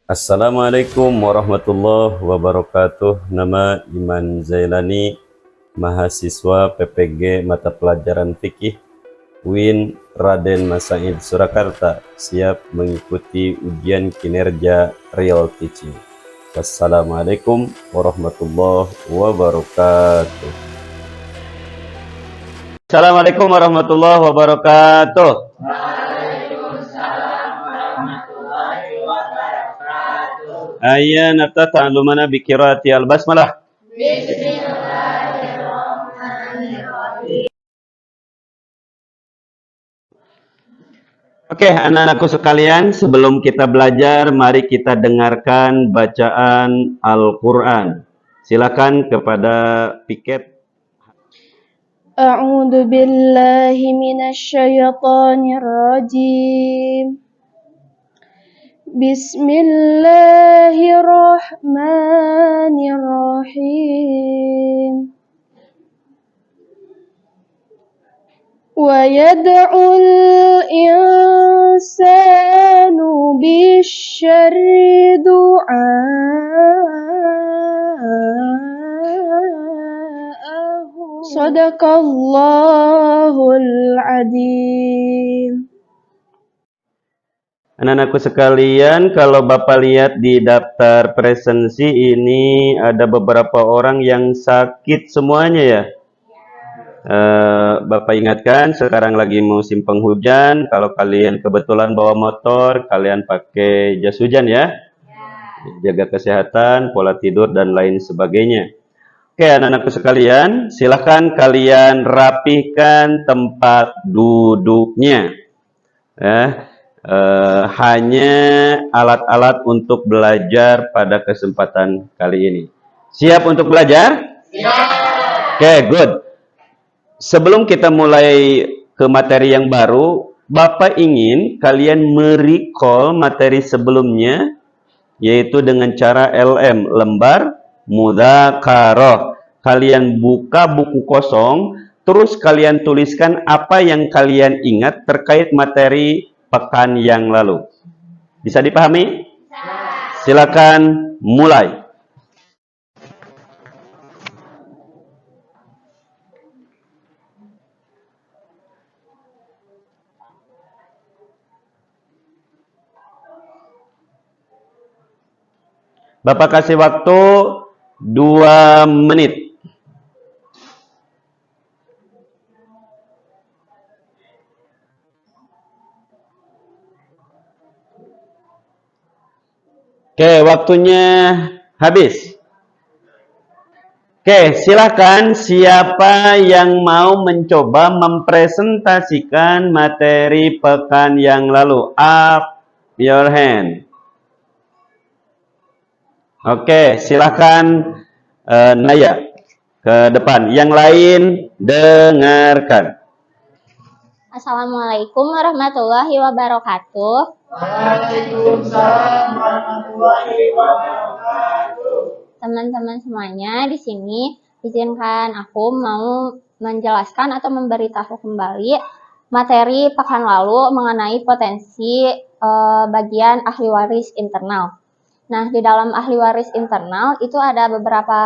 Assalamualaikum warahmatullahi wabarakatuh. Nama Iman Zailani, mahasiswa PPG Mata Pelajaran Fikih UIN Raden Masaid Surakarta, siap mengikuti ujian kinerja real teaching. Wassalamualaikum warahmatullahi wabarakatuh. Assalamualaikum warahmatullahi wabarakatuh. Ayya ta'allumana bi qiraati al-basmalah. Oke, anak-anakku sekalian, sebelum kita belajar, mari kita dengarkan bacaan Al-Quran. Silakan kepada piket. A'udzu billahi minasyaitonir rajim. Bismillahirrahmanirrahim. Wa yad'ul insanu bisyarri du'aahu. Shadaqallahul adzim. Anak-anakku sekalian, kalau Bapak lihat di daftar presensi ini ada beberapa orang yang sakit semuanya ya. Bapak ingatkan, sekarang lagi musim penghujan. Kalau kalian kebetulan bawa motor, kalian pakai jas hujan ya. Jaga kesehatan, pola tidur, dan lain sebagainya. Oke, anak-anakku sekalian, silahkan kalian rapihkan tempat duduknya. Hanya alat-alat untuk belajar pada kesempatan kali ini. Siap untuk belajar? Siap. Oke, good. Sebelum kita mulai ke materi yang baru, Bapak ingin kalian merecall materi sebelumnya, yaitu dengan cara LM, lembar mudzakarah. Kalian buka buku kosong, terus kalian tuliskan apa yang kalian ingat terkait materi pekan yang lalu. Bisa dipahami? Silakan mulai. Bapak kasih waktu 2 menit. Oke, waktunya habis. Oke, silakan siapa yang mau mencoba mempresentasikan materi pekan yang lalu. Up your hand. Oke, silakan Naya ke depan. Yang lain dengarkan. Assalamualaikum warahmatullahi wabarakatuh. Waalaikumsalam warahmatullahi wabarakatuh. Teman-teman semuanya, di sini izinkan aku mau menjelaskan atau memberitahu kembali materi pekan lalu mengenai potensi bagian ahli waris internal. Nah, di dalam ahli waris internal itu ada beberapa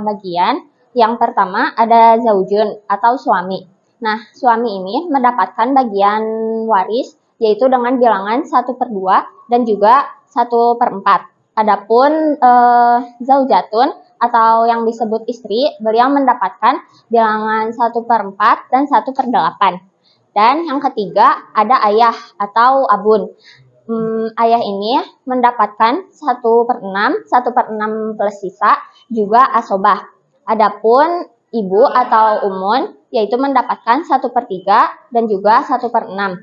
bagian. Yang pertama ada zaujun atau suami. Nah, suami ini mendapatkan bagian waris yaitu dengan bilangan 1/2 dan juga 1/4. Adapun zaujatun atau yang disebut istri, beliau mendapatkan bilangan 1/4 dan 1/8. Dan yang ketiga ada ayah atau abun. Ayah ini mendapatkan 1/6, 1/6 plus sisa, juga asobah. Adapun ibu atau umun, yaitu mendapatkan 1/3 dan juga 1/6.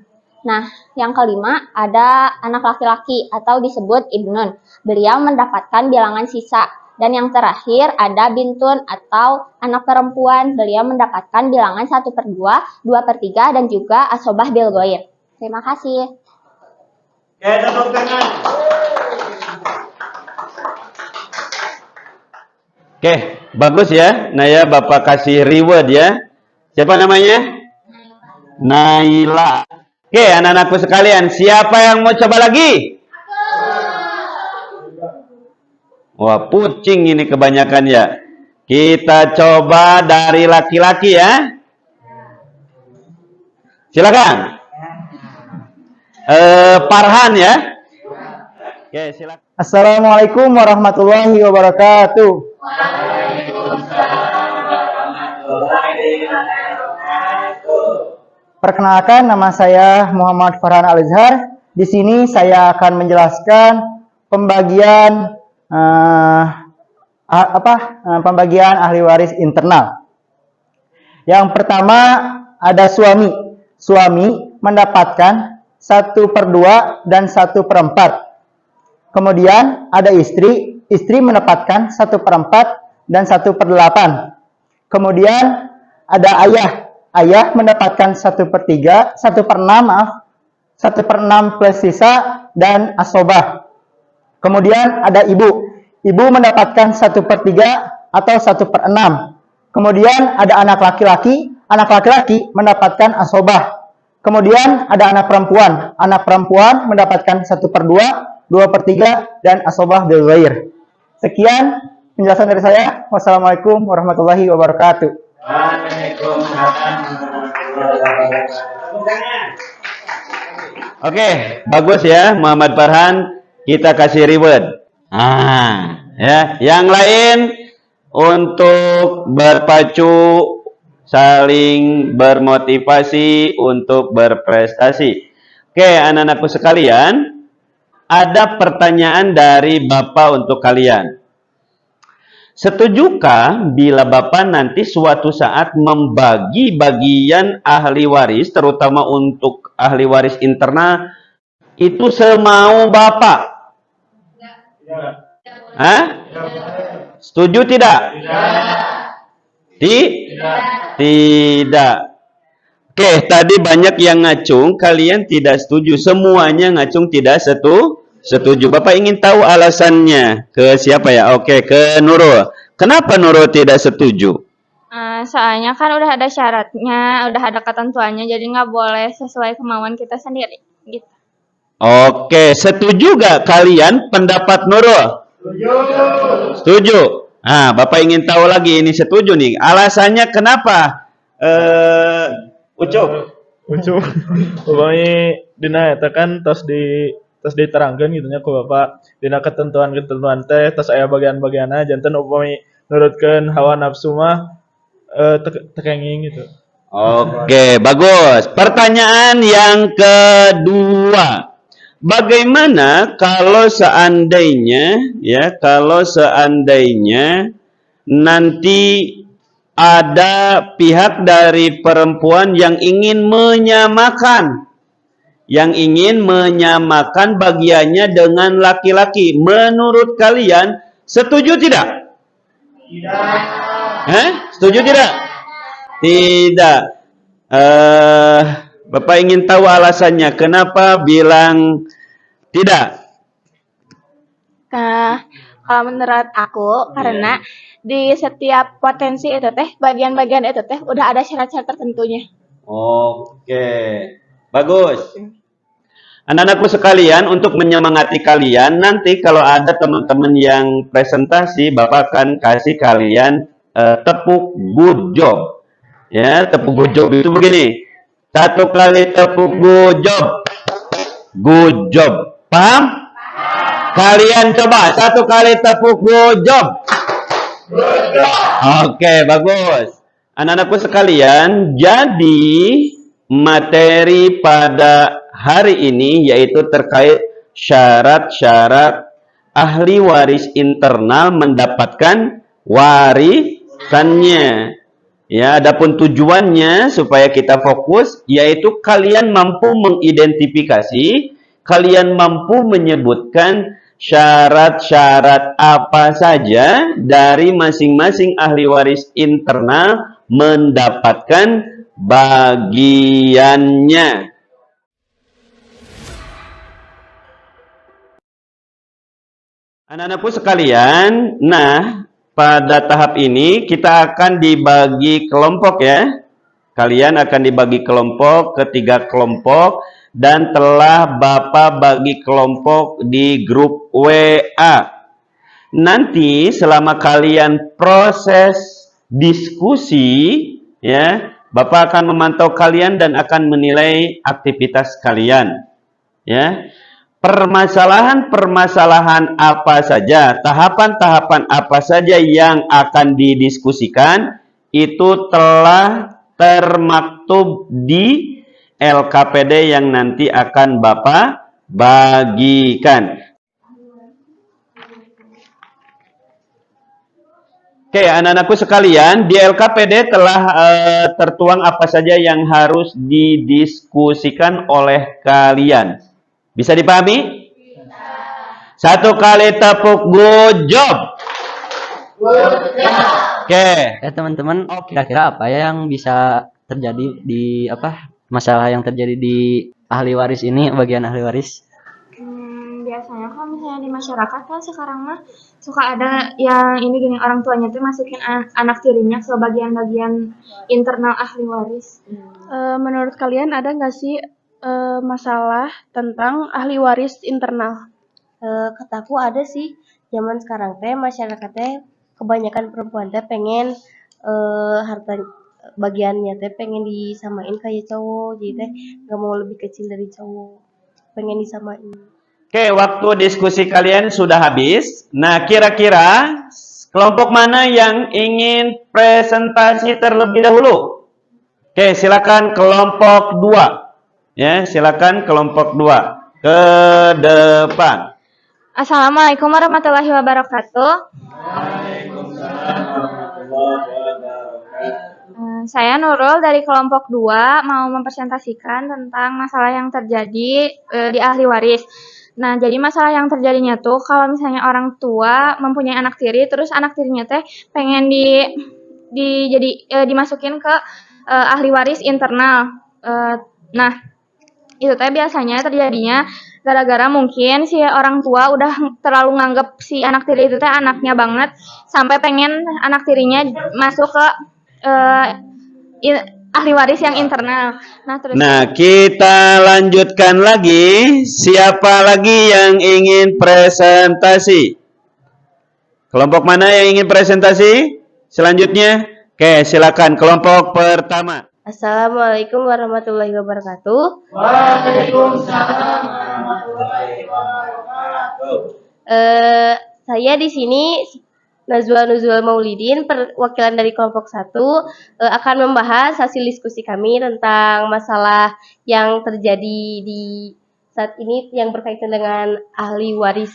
Nah, yang kelima ada anak laki-laki atau disebut ibnun. Beliau mendapatkan bilangan sisa. Dan yang terakhir ada bintun atau anak perempuan. Beliau mendapatkan bilangan 1/2, 2/3 dan juga asobah bil ghair. Terima kasih. Tepuk tangan. Oke, bagus ya. Naya, Bapak kasih reward ya. Siapa namanya? Naila. Oke, anak-anakku sekalian, siapa yang mau coba lagi? Wah, pucing ini kebanyakan ya. Kita coba dari laki-laki ya. Silakan. Farhan ya. Oke, silakan. Assalamualaikum warahmatullahi wabarakatuh. Perkenalkan, nama saya Muhammad Farhan Al-Azhar. Di sini saya akan menjelaskan pembagian pembagian ahli waris internal. Yang pertama ada suami. Suami mendapatkan 1/2 dan 1/4. Kemudian ada istri. Istri mendapatkan 1/4 dan 1/8. Kemudian ada ayah. Ayah mendapatkan 1/3, 1/6 maaf, 1/6 plus sisa dan asobah. Kemudian ada ibu. Ibu mendapatkan 1/3 atau 1/6. Kemudian ada anak laki-laki. Anak laki-laki mendapatkan asobah. Kemudian ada anak perempuan. Anak perempuan mendapatkan 1/2, 2/3 dan asobah bil ghair. Sekian penjelasan dari saya. Wassalamualaikum warahmatullahi wabarakatuh. Oke, bagus ya Muhammad Farhan. Kita kasih reward. Ya, yang lain untuk berpacu, saling bermotivasi untuk berprestasi. Oke, anak-anakku sekalian, ada pertanyaan dari Bapak untuk kalian. Setujukah bila Bapak nanti suatu saat membagi bagian ahli waris, terutama untuk ahli waris internal, itu semau Bapak? Hah? Setuju tidak? Tidak. Oke, tadi banyak yang ngacung, kalian tidak setuju. Semuanya ngacung tidak setuju. Bapak ingin tahu alasannya. Ke siapa ya? Oke, ke Nurul. Kenapa Nurul tidak setuju? Soalnya kan udah ada syaratnya, udah ada ketentuannya, jadi nggak boleh sesuai kemauan kita sendiri. Gitu. Oke, setuju gak kalian pendapat Nurul? Setuju. Nah, Bapak ingin tahu lagi, ini setuju nih. Alasannya kenapa? Ucup. Pokoknya dina eta kan tos diterangkan gitu nya ku Bapak dina ketentuan teh tos aya bagian-bagianna janten upami nurutkeun hawa nafsu mah tekenging gitu. Oke, bagus. Pertanyaan yang kedua. Bagaimana kalau seandainya nanti ada pihak dari perempuan yang ingin menyamakan bagiannya dengan laki-laki. Menurut kalian setuju tidak? Setuju tidak? Tidak. Bapak ingin tahu alasannya. Kenapa bilang tidak? Kalau menurut aku, karena di setiap potensi itu teh, bagian-bagian itu teh, udah ada syarat-syarat tertentunya. Oke, bagus. Anak-anakku sekalian, untuk menyemangati kalian, nanti kalau ada teman-teman yang presentasi, Bapak akan kasih kalian tepuk good job. Ya, tepuk good job itu begini. 1 kali tepuk good job. Good job. Paham? Kalian coba 1 kali tepuk good job. Oke, bagus. Anak-anakku sekalian, jadi materi pada hari ini yaitu terkait syarat-syarat ahli waris internal mendapatkan warisannya. Ya, adapun tujuannya supaya kita fokus yaitu kalian mampu mengidentifikasi, kalian mampu menyebutkan syarat-syarat apa saja dari masing-masing ahli waris internal mendapatkan bagiannya. Anak-anakku sekalian, pada tahap ini kita akan dibagi kelompok ya. Kalian akan dibagi kelompok ke 3 kelompok dan telah Bapak bagi kelompok di grup WA. nanti selama kalian proses diskusi, ya, Bapak akan memantau kalian dan akan menilai aktivitas kalian. Ya, permasalahan-permasalahan apa saja, tahapan-tahapan apa saja yang akan didiskusikan itu telah termaktub di LKPD yang nanti akan Bapak bagikan. Oke, anak-anakku sekalian, di LKPD telah tertuang apa saja yang harus didiskusikan oleh kalian. Bisa dipahami? Satu kali tepuk, good job. Oke. Teman-teman, kira-kira apa ya yang bisa terjadi di masalah yang terjadi di ahli waris ini, bagian ahli waris? Biasanya kalau misalnya di masyarakat kan sekarang mah suka ada yang ini gini, orang tuanya tuh masukin anak tirinya ke bagian-bagian internal ahli waris. Menurut kalian ada nggak sih masalah tentang ahli waris internal? Kataku ada sih. Zaman sekarang teh masyarakat teh kebanyakan perempuan teh pengen harta bagiannya teh pengen disamain kayak cowok, jadi teh nggak mau lebih kecil dari cowok, pengen disamain. Oke, waktu diskusi kalian sudah habis. Nah, kira-kira kelompok mana yang ingin presentasi terlebih dahulu? Oke, silakan kelompok 2. Ya, silakan kelompok 2 ke depan. Assalamualaikum warahmatullahi wabarakatuh. Saya Nurul dari kelompok 2 mau mempresentasikan tentang masalah yang terjadi di ahli waris. Nah, jadi masalah yang terjadinya tuh kalau misalnya orang tua mempunyai anak tiri, terus anak tirinya teh pengen dimasukin ke ahli waris internal. Nah, itu teh biasanya terjadinya gara-gara mungkin si orang tua udah terlalu nganggep si anak tiri itu teh anaknya banget, sampai pengen anak tirinya masuk ke ahli waris yang internal. Nah, kita lanjutkan lagi. Siapa lagi yang ingin presentasi? Kelompok mana yang ingin presentasi? Selanjutnya, oke, silakan kelompok pertama. Assalamualaikum warahmatullahi wabarakatuh. Waalaikumsalam warahmatullahi wabarakatuh. Saya di sini Nazwa Nuzul Maulidin, perwakilan dari kelompok 1, akan membahas hasil diskusi kami tentang masalah yang terjadi di saat ini yang berkaitan dengan ahli waris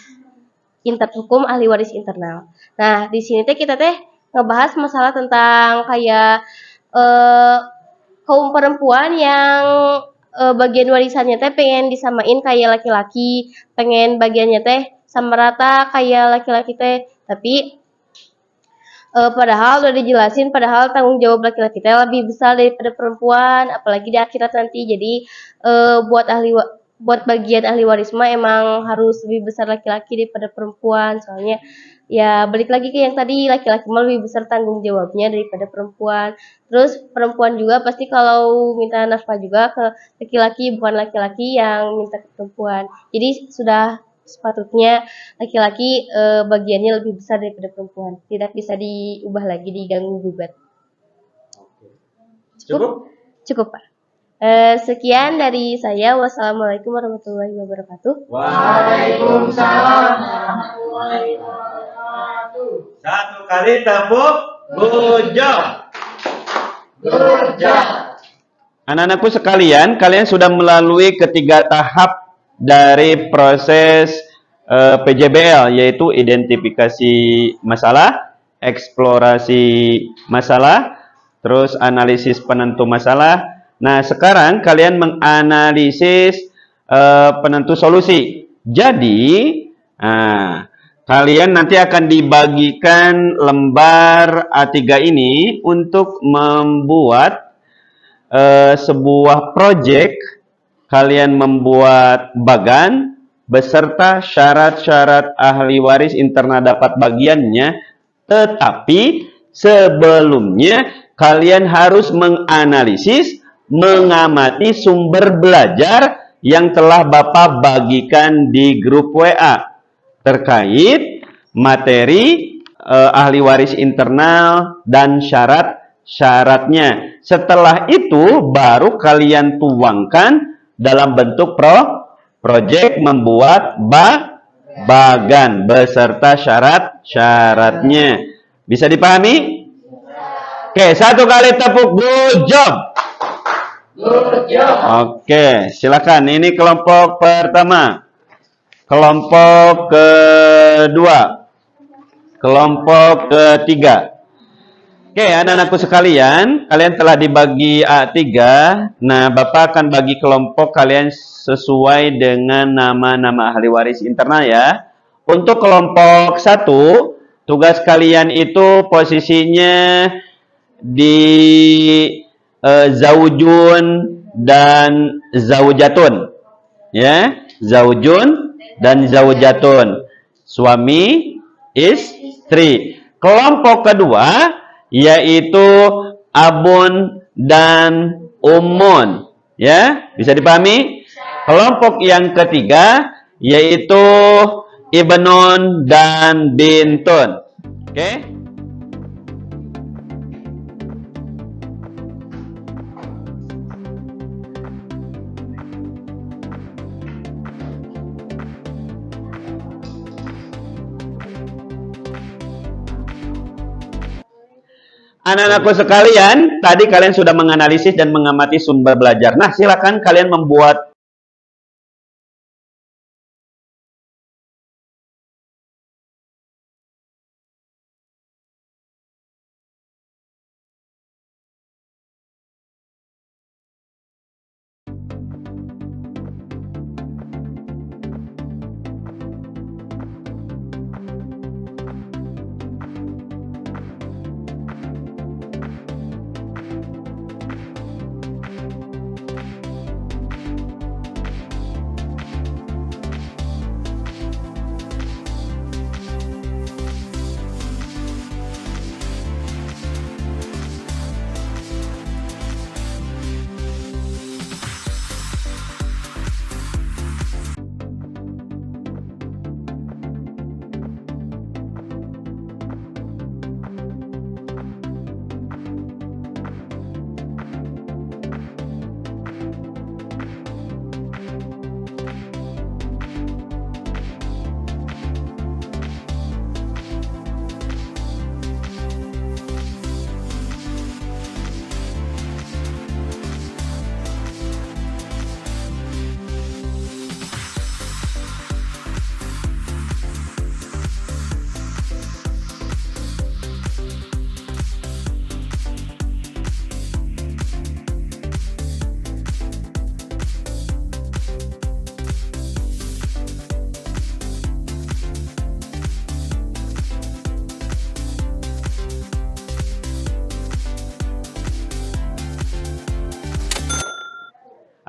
hukum ahli waris internal. Nah, di sini kita ngebahas masalah tentang kayak kaum perempuan yang bagian warisannya pengen disamain kayak laki-laki, pengen bagiannya sama rata kayak laki-laki tapi padahal udah dijelasin, padahal tanggung jawab laki-laki lebih besar daripada perempuan, apalagi di akhirat nanti. Jadi buat bagian ahli waris mah emang harus lebih besar laki-laki daripada perempuan. Soalnya ya balik lagi ke yang tadi, laki-laki mah lebih besar tanggung jawabnya daripada perempuan. Terus perempuan juga pasti kalau minta nafkah juga ke laki-laki, bukan laki-laki yang minta ke perempuan. Jadi sudah sepatutnya laki-laki bagiannya lebih besar daripada perempuan. Tidak bisa diubah lagi, diganggu gugat. Cukup Pak. Sekian dari saya. Wassalamualaikum warahmatullahi wabarakatuh. Waalaikumsalam warahmatullahi wabarakatuh. Satu kali tepuk, good job. Good job. Anak-anakku sekalian, kalian sudah melalui ketiga tahap dari proses PJBL, yaitu identifikasi masalah, eksplorasi masalah, terus analisis penentu masalah. Nah, sekarang kalian menganalisis penentu solusi. Jadi, kalian nanti akan dibagikan lembar A3 ini untuk membuat sebuah proyek. Kalian membuat bagan beserta syarat-syarat ahli waris internal dapat bagiannya, tetapi sebelumnya kalian harus menganalisis, mengamati sumber belajar yang telah Bapak bagikan di grup WA terkait materi, ahli waris internal, dan syarat-syaratnya. Setelah itu baru kalian tuangkan dalam bentuk proyek membuat bagan beserta syarat-syaratnya. Bisa dipahami? Oke, satu kali tepuk. Good job. Good job. Oke, silakan. Ini kelompok pertama. Kelompok kedua. Kelompok ketiga. Oke, anak-anakku sekalian, kalian telah dibagi A3. Nah, Bapak akan bagi kelompok kalian sesuai dengan nama-nama ahli waris internal ya. Untuk kelompok 1, tugas kalian itu posisinya di zaujun dan zaujatun. Ya, zaujun dan zaujatun. Suami, istri. Kelompok kedua yaitu abun dan ummun. Ya, bisa dipahami? Kelompok yang ketiga yaitu ibnun dan bintun. Oke? Anak-anakku sekalian, tadi kalian sudah menganalisis dan mengamati sumber belajar. Nah, silakan kalian membuat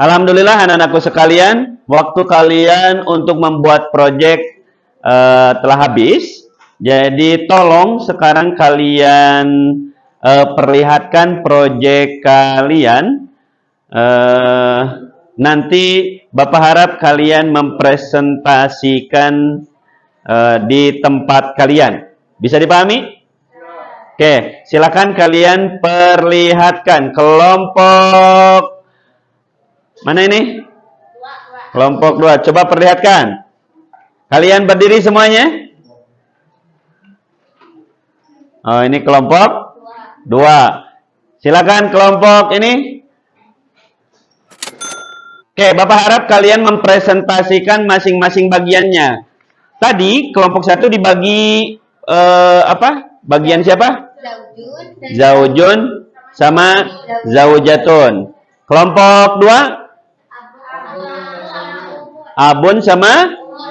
Alhamdulillah anak-anakku sekalian, waktu kalian untuk membuat proyek telah habis. Jadi tolong sekarang kalian perlihatkan proyek kalian. Nanti Bapak harap kalian mempresentasikan di tempat kalian. Bisa dipahami? Oke, silakan kalian perlihatkan kelompok mana ini? Kelompok 2. Coba perlihatkan. Kalian berdiri semuanya. Oh, ini kelompok 2. Silakan kelompok ini. Oke, Bapak harap kalian mempresentasikan masing-masing bagiannya. Tadi kelompok 1 dibagi apa? Bagian siapa? Zaujun sama zaujatun. Kelompok 2 abun sama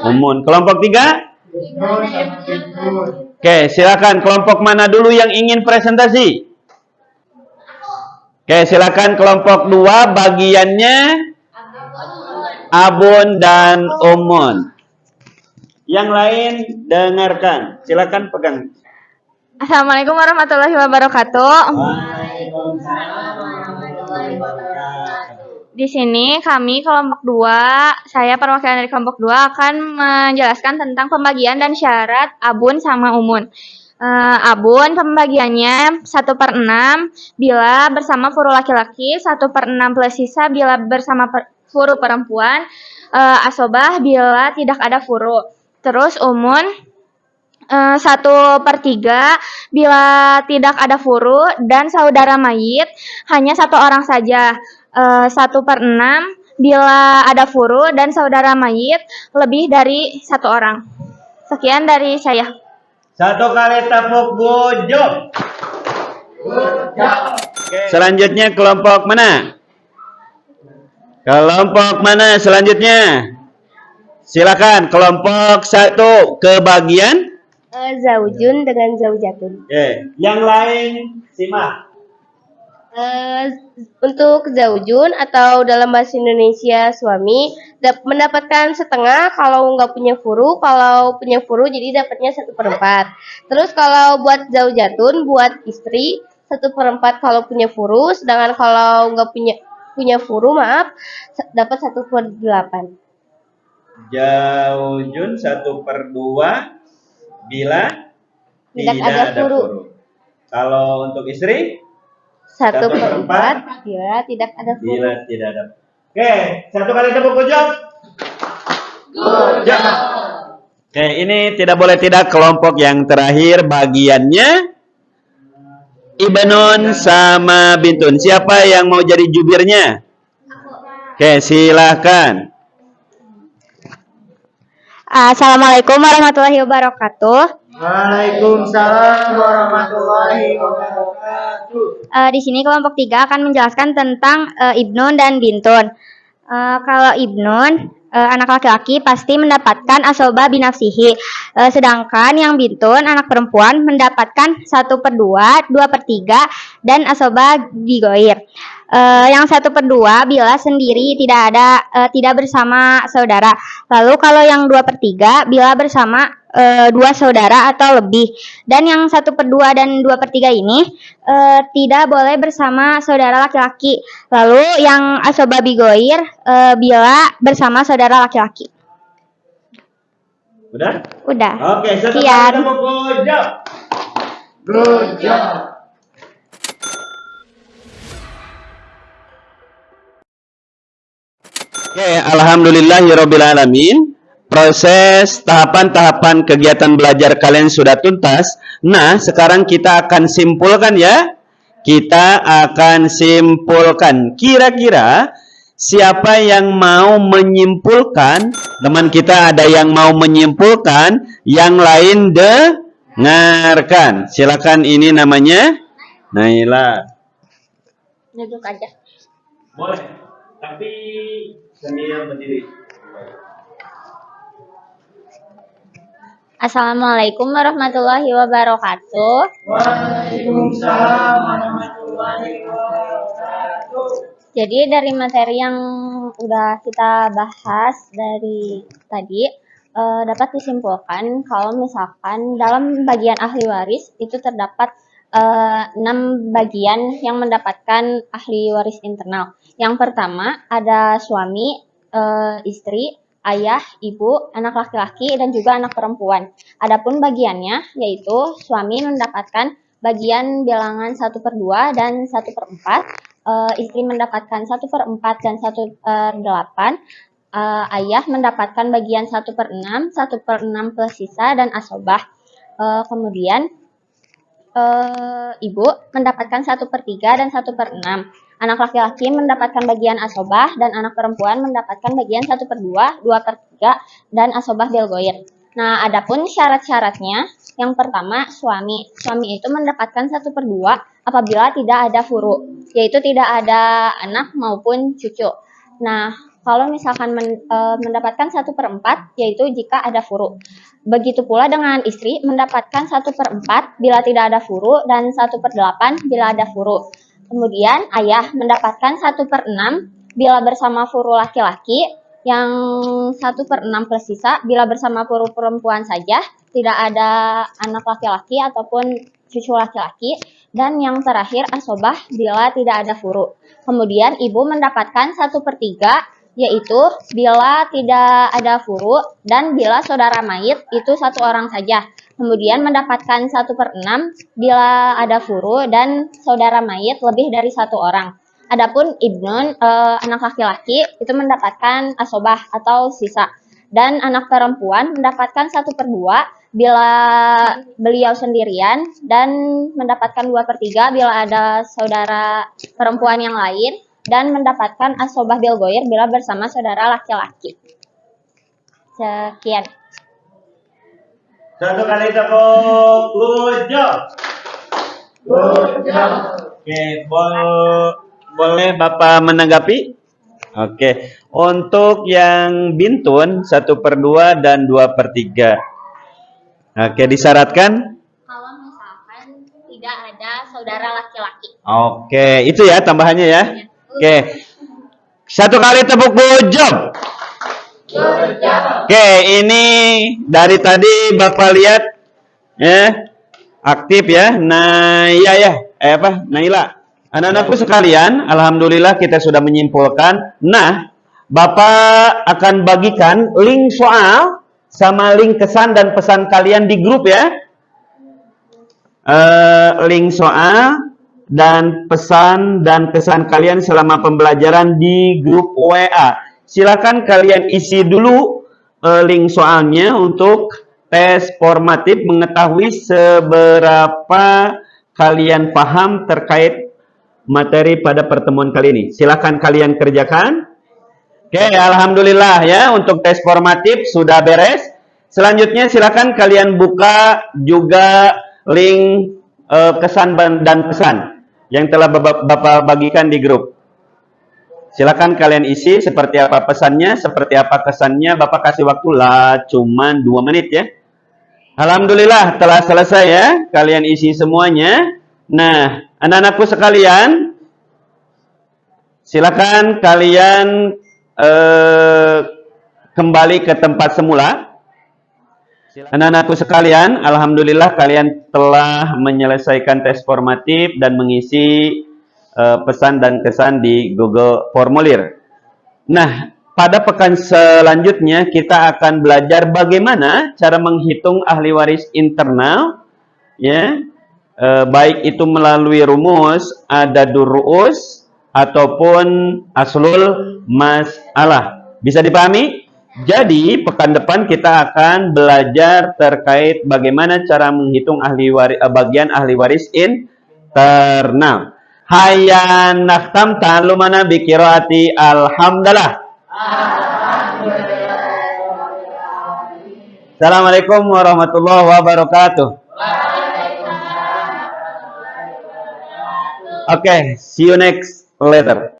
umun. Kelompok 3? Oke, silakan kelompok mana dulu yang ingin presentasi? Oke, silakan kelompok 2 bagiannya abun dan umun. Yang lain dengarkan. Silakan pegang. Assalamualaikum warahmatullahi wabarakatuh. Waalaikumsalam warahmatullahi wabarakatuh. Di sini kami kelompok 2, saya perwakilan dari kelompok 2 akan menjelaskan tentang pembagian dan syarat abun sama umun. Abun pembagiannya 1/6 bila bersama furu laki-laki, 1/6 plus sisa bila bersama furu perempuan, asobah bila tidak ada furu. Terus umun 1/3 bila tidak ada furu dan saudara mayit hanya 1 orang saja. 1/6 bila ada furu dan saudara mayit lebih dari 1 orang. Sekian dari saya. Satu kali tepuk good job. Selanjutnya kelompok mana? Kelompok mana selanjutnya? Silakan kelompok 1 kebagian. Zaujun dengan zaujatun. Yang lain simak. Untuk zaujun atau dalam bahasa Indonesia suami mendapatkan setengah kalau nggak punya furu, kalau punya furu jadi dapatnya 1/4. Terus kalau buat zaujatun buat istri 1/4 kalau punya furu, sedangkan kalau nggak punya furu dapat 1/8. Zaujun 1/2 bila Tidak tidak ada ada furu. furu. Kalau untuk istri 1/4 bila tidak ada furu. bila tidak ada. Oke, satu kali tepuk good job. Oke, ini tidak boleh tidak kelompok yang terakhir bagiannya Ibnun sama Bintun. Siapa yang mau jadi jubirnya? Oke, silahkan. Assalamualaikum warahmatullahi wabarakatuh. Waalaikumsalam warahmatullahi wabarakatuh. Di sini kelompok 3 akan menjelaskan tentang Ibnun dan Bintun. Kalau Ibnun, anak laki-laki pasti mendapatkan asobah binafsihi. Sedangkan yang Bintun, anak perempuan mendapatkan 1/2, 2/3, dan asobah bigoir. Yang 1/2 bila sendiri tidak bersama saudara. Lalu kalau yang 2/3 bila bersama 2 saudara atau lebih. Dan yang 1/2 dan 2/3 ini tidak boleh bersama saudara laki-laki. Lalu yang asobah bigoir bila bersama saudara laki-laki. Udah? Udah. Oke, satu kali Sekian. tepuk good job. Good job. Oke, alhamdulillahirabbil alamin. Proses tahapan-tahapan kegiatan belajar kalian sudah tuntas. Nah, sekarang kita akan simpulkan ya. Kita akan simpulkan. Kira-kira siapa yang mau menyimpulkan? Teman kita ada yang mau menyimpulkan, yang lain dengarkan. Silakan, ini namanya Naila. Duduk aja. Boleh, tapi sambil berdiri. Assalamualaikum warahmatullahi wabarakatuh. Waalaikumsalam warahmatullahi wabarakatuh. Jadi dari materi yang udah kita bahas dari tadi dapat disimpulkan kalau misalkan dalam bagian ahli waris itu terdapat 6 bagian yang mendapatkan ahli waris internal. Yang pertama ada suami, istri, ayah, ibu, anak laki-laki, dan juga anak perempuan. Adapun bagiannya yaitu suami mendapatkan bagian bilangan 1/2 dan 1/4, istri mendapatkan 1/4 dan 1/8, ayah mendapatkan bagian 1/6, 1/6 plus sisa dan asobah. Kemudian ibu mendapatkan 1/3 dan 1/6. Anak laki-laki mendapatkan bagian asobah dan anak perempuan mendapatkan bagian 1/2, 2/3 dan asobah belgoir. Nah, adapun syarat-syaratnya, yang pertama suami. Suami itu mendapatkan 1/2 apabila tidak ada furu, yaitu tidak ada anak maupun cucu. Nah, kalau misalkan mendapatkan 1/4 yaitu jika ada furu. Begitu pula dengan istri mendapatkan 1/4 bila tidak ada furu dan 1/8 bila ada furu. Kemudian ayah mendapatkan 1/6 bila bersama furu laki-laki, yang 1/6 plus sisa bila bersama furu perempuan saja, tidak ada anak laki-laki ataupun cucu laki-laki. dan yang terakhir asobah bila tidak ada furu. Kemudian ibu mendapatkan 1/3, yaitu bila tidak ada furu dan bila saudara mayit itu satu orang saja. Kemudian mendapatkan 1/6 bila ada furu dan saudara mayit lebih dari satu orang. Adapun ibnun, anak laki-laki itu mendapatkan asobah atau sisa. Dan anak perempuan mendapatkan 1/2 bila beliau sendirian dan mendapatkan 2/3 bila ada saudara perempuan yang lain dan mendapatkan asobah bil goir bila bersama saudara laki-laki. Sekian. Satu kali tepuk. Good job. Good job. Oke, boleh Bapak menanggapi? Oke, untuk yang bintun 1/2 dan 2/3. Oke, disyaratkan? Kalau misalkan tidak ada saudara laki-laki. Oke, itu ya tambahannya ya. Oke, satu kali tepuk good job. Good job. Oke, ini dari tadi Bapak lihat ya, aktif ya. Naila. Anak-anakku sekalian, alhamdulillah kita sudah menyimpulkan. Nah, Bapak akan bagikan link soal sama link kesan dan pesan kalian di grup ya. Link soal dan pesan dan kesan kalian selama pembelajaran di grup WA. Silakan kalian isi dulu link soalnya untuk tes formatif mengetahui seberapa kalian paham terkait materi pada pertemuan kali ini. Silakan kalian kerjakan. Oke, alhamdulillah ya untuk tes formatif sudah beres. Selanjutnya silakan kalian buka juga link kesan dan pesan yang telah Bapak bagikan di grup. Silakan kalian isi seperti apa pesannya, seperti apa kesannya. Bapak kasih waktu lah cuman 2 menit ya. Alhamdulillah telah selesai ya. Kalian isi semuanya. Nah, anak-anakku sekalian, silakan kalian kembali ke tempat semula. Anak-anakku sekalian, alhamdulillah kalian telah menyelesaikan tes formatif dan mengisi pesan dan kesan di Google Formulir. Nah, pada pekan selanjutnya kita akan belajar bagaimana cara menghitung ahli waris internal ya. Baik itu melalui rumus adadur ru'us ataupun aslul mas'alah. Bisa dipahami? Jadi, pekan depan kita akan belajar terkait bagaimana cara menghitung bagian ahli waris internal. Hayya nakhtam ta'allumana bi qiraati alhamdulillah. Assalamualaikum warahmatullahi wabarakatuh. Okay, see you next later.